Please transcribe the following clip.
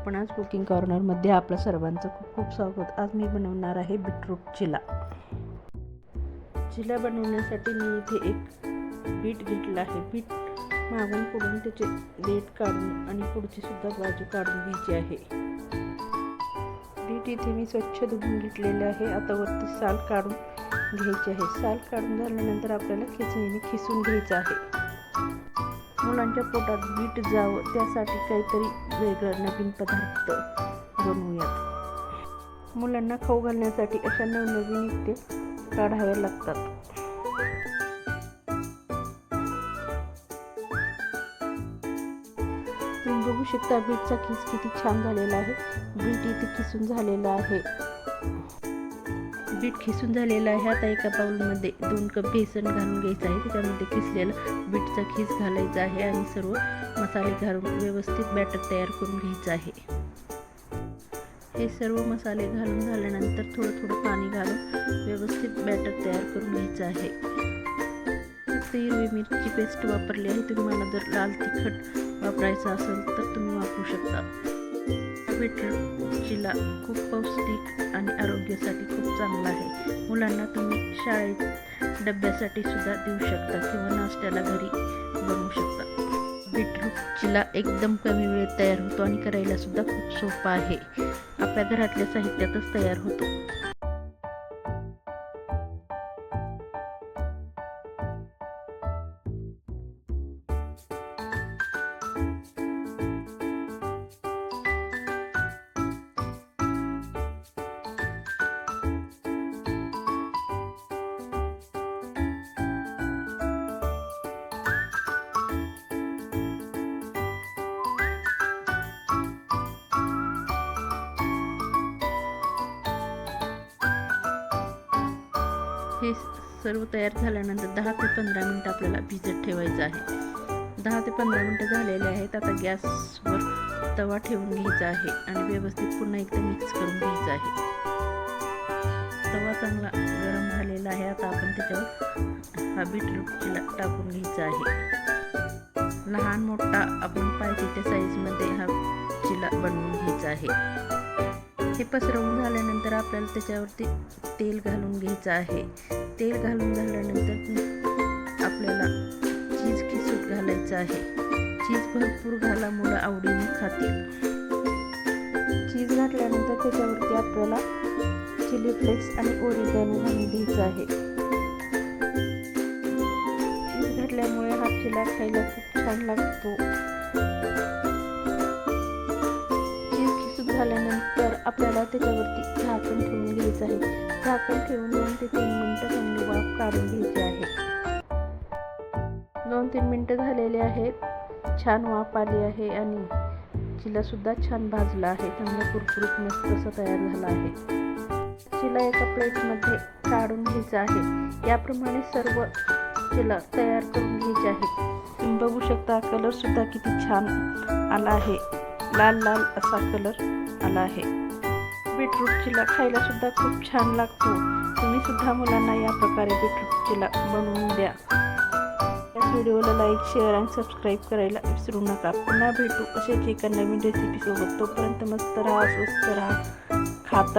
आपण आज कुकिंग कॉर्नरमध्ये आपलं सर्वांचं खूप खूप स्वागत। आज मी बनवणार आहे बीटरूट चिला। चिला बनवण्यासाठी मी इथे एक बीट घेतला आहे। बीट मागून पुढून त्याचे देठ काढून आणि पुढची सुद्धा बाजू काढून घ्यायची आहे। बीट इथे मी स्वच्छ धुवून घेतलेले आहे। आता वरती साल काढून घ्यायची आहे। साल काढून झाल्यानंतर आपल्याला खिसणीने खिसून घ्यायचं आहे। मुलांच्या पोटात बीट जावं त्यासाठी काहीतरी वेगळं नवीन पदार्थ बनवूयात। मुलांना खाऊ घालण्यासाठी अशा नवनवीन युक्त्या काढाव्या लागतात। तुम्ही बघू शकता बीटचा खिस किती छान झालेला आहे। बीट इथे खिसून झालेला आहे। बीट खिसून झालेला आहे। आता एका बाउलमध्ये 2 कप बेसन घालून घ्यायचं आहे। त्याच्यामध्ये किसलेला बीटचा खिस घालायचा आहे आणि सर्व मसाले घालून व्यवस्थित बॅटर तयार करून घ्यायचं आहे। हे सर्व मसाले घालून झाल्यानंतर थोडं पाणी घालून व्यवस्थित बॅटर तयार करून घ्यायचं आहे। फक्त हिरवी मिरची पेस्ट वापरली आहे। तुम्हाला जर लाल तिखट वापरायचं असेल तर तुम्ही वापरू शकता। बीटरूट चिला खूप पौष्टिक आणि आरोग्यासाठी खूप चांगला आहे। मुलांना तुम्ही शाळेत डब्यासाठी सुद्धा देऊ शकता किंवा नाश्त्याला घरी बनवू शकता। बीटरूट चिला एकदम कमी वेळेत तयार होतो आणि करायला सुद्धा खूप सोपा आहे। आपल्या घरातल्या साहित्यातच तयार होतो। हे सर्व तयार झाल्यानंतर 10 ते 15 मिनिटं आपल्याला भिजत ठेवायचं आहे। 10 ते 15 मिनिटं झालेले आहेत। आता गॅसवर तवा ठेवून घ्यायचा आहे आणि व्यवस्थित पुन्हा एकदा मिक्स करून घ्यायचं आहे। तवा चांगला गरम झालेला आहे। आता आपण त्याच्यावर हा बीटरूट चिला टाकून घ्यायचा आहे। लहान मोठा आपण पाहिजे त्या साईजमध्ये हा चिला बनवून घ्यायचा आहे। हे पसरवून झाल्यानंतर आपल्याला त्याच्यावरती तेल घालून घ्यायचं आहे। तेल घालून झाल्यानंतर आपल्याला चीज खिसून घालायचं आहे। चीज भरपूर घाला, मुलं आवडीने खातील। चीज घातल्यानंतर त्याच्यावरती आपल्याला चिली फ्लेक्स आणि ओरिगॅनो घालून घ्यायचं आहे। चीज घातल्यामुळे हा चिला खायला खूप छान लागतो। झाल्यानंतर आपल्याला त्याच्यावरती झाकण ठेवून घ्यायचं आहे। झाकण ठेवून 2 ते 3 मिनिटं थंडी वाफ काढून घ्यायची आहे। 2-3 मिनिटं झालेले आहेत। छान वाफ आली आहे आणि चिला सुद्धा छान भाजला आहे। चांगला कुरकुरीत मस्त असा तयार झाला आहे। चिला एका प्लेटमध्ये काढून घ्यायचा आहे। याप्रमाणे सर्व चिला तयार करून घ्यायचे आहे। तुम्ही बघू शकता कलर सुद्धा किती छान आला आहे। लाल लाल असा कलर आला आहे। बीटरूट चिला खायला सुद्धा खूप छान लागतो। तुम्ही सुद्धा मुलांना या प्रकारे बीटरूट चिला बनवून द्या। या व्हिडिओला लाईक, शेअर आणि सबस्क्राईब करायला विसरू नका। पुन्हा भेटू अशाच एका नवीन रेसिपी सोबत। तोपर्यंत मस्त राहा, स्वस्त राहा, खात